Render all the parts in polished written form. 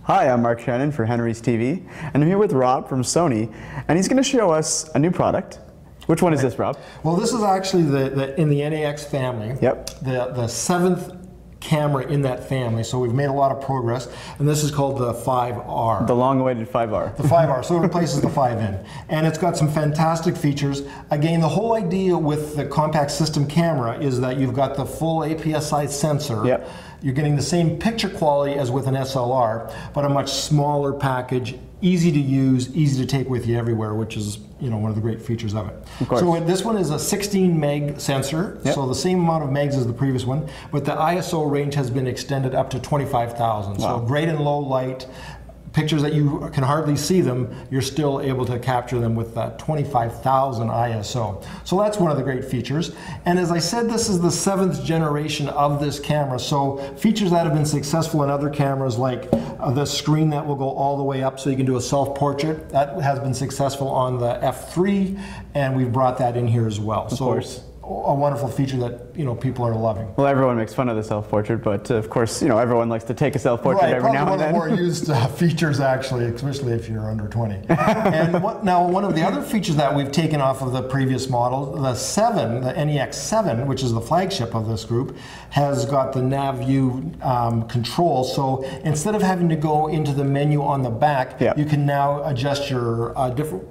Hi, I'm Mark Shannon for Henry's TV, and I'm here with Rob from Sony, and he's going to show us a new product. Which one is this, Rob? Well, this is actually in the NEX family. Yep. The seventh camera in that family, so we've made a lot of progress, and this is called the 5R. The long-awaited 5R. The 5R, so it replaces the 5N. And it's got some fantastic features. Again, the whole idea with the compact system camera is that you've got the full APS-C sensor. Yep. You're getting the same picture quality as with an SLR, but a much smaller package, easy to use, easy to take with you everywhere, which is one of the great features of it. Of course. So this one is a 16 meg sensor, yep. So the same amount of megs as the previous one, but the ISO range has been extended up to 25,000. Wow. So great in low light. Pictures that you can hardly see them, you're still able to capture them with that 25,000 ISO. So that's one of the great features. And as I said, this is the 7th generation of this camera. So features that have been successful in other cameras, like the screen that will go all the way up so you can do a self-portrait, that has been successful on the F3, and we've brought that in here as well. Of course. A wonderful feature that people are loving. Well, everyone makes fun of the self-portrait, but of course, everyone likes to take a self-portrait every now and then. One of the more used features, actually, especially if you're under 20. And now, one of the other features that we've taken off of the previous model, the 7, the NEX 7, which is the flagship of this group, has got the nav view control. So instead of having to go into the menu on the back, yep. you can now adjust your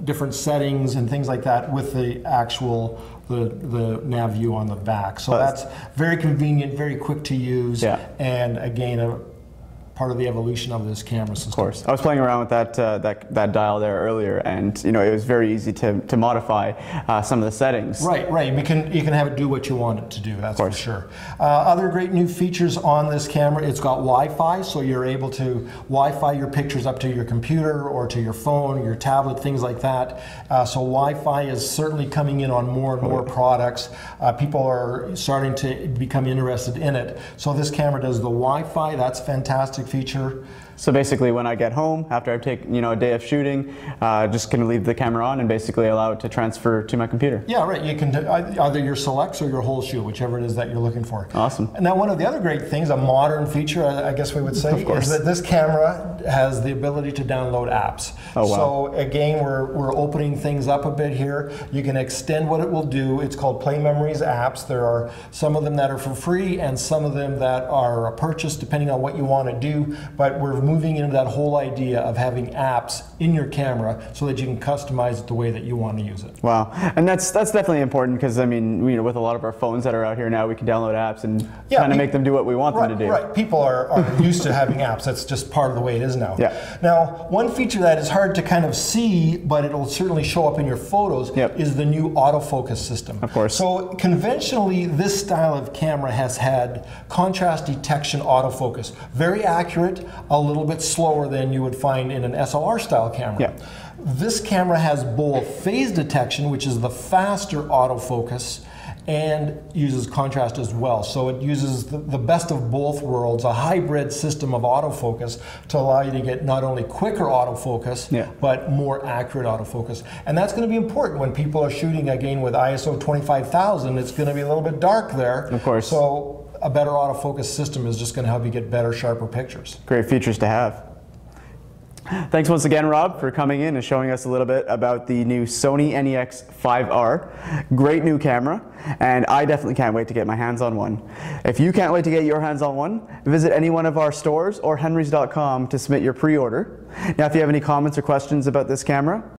different settings and things like that with the actual the nav view on the back. So that's very convenient, very quick to use, yeah. And again, part of the evolution of this camera system. Of course. I was playing around with that dial there earlier, and it was very easy to modify some of the settings. Right. You can have it do what you want it to do, that's for sure. Other great new features on this camera, it's got Wi-Fi, so you're able to Wi-Fi your pictures up to your computer or to your phone, your tablet, things like that. So Wi-Fi is certainly coming in on more and more products. People are starting to become interested in it. So this camera does the Wi-Fi, that's fantastic feature. So basically, when I get home after I've taken a day of shooting, just gonna leave the camera on and basically allow it to transfer to my computer. Yeah, right. You can do either your selects or your whole shoot, whichever it is that you're looking for. Awesome. Now, one of the other great things, a modern feature, I guess we would say, is that this camera has the ability to download apps. Oh, wow. So again, we're opening things up a bit here. You can extend what it will do. It's called Play Memories apps. There are some of them that are for free and some of them that are purchased depending on what you want to do. But we're moving into that whole idea of having apps in your camera so that you can customize it the way that you want to use it. Wow, and that's definitely important because with a lot of our phones that are out here now, we can download apps and kind of make them do what we want them to do. Right, people are used to having apps. That's just part of the way it is now. Yeah. Now, one feature that is hard to kind of see, but it'll certainly show up in your photos, is the new autofocus system. Of course. So conventionally, this style of camera has had contrast detection autofocus. Very accurate, a little bit slower than you would find in an SLR style camera. Yeah. This camera has both phase detection, which is the faster autofocus, and uses contrast as well. So it uses the best of both worlds, a hybrid system of autofocus to allow you to get not only quicker autofocus, but more accurate autofocus. And that's going to be important when people are shooting, again, with ISO 25,000. It's going to be a little bit dark there. Of course. So a better autofocus system is just going to help you get better, sharper pictures. Great features to have. Thanks once again, Rob, for coming in and showing us a little bit about the new Sony NEX 5R. Great new camera, and I definitely can't wait to get my hands on one. If you can't wait to get your hands on one, visit any one of our stores or henrys.com to submit your pre-order. Now, if you have any comments or questions about this camera,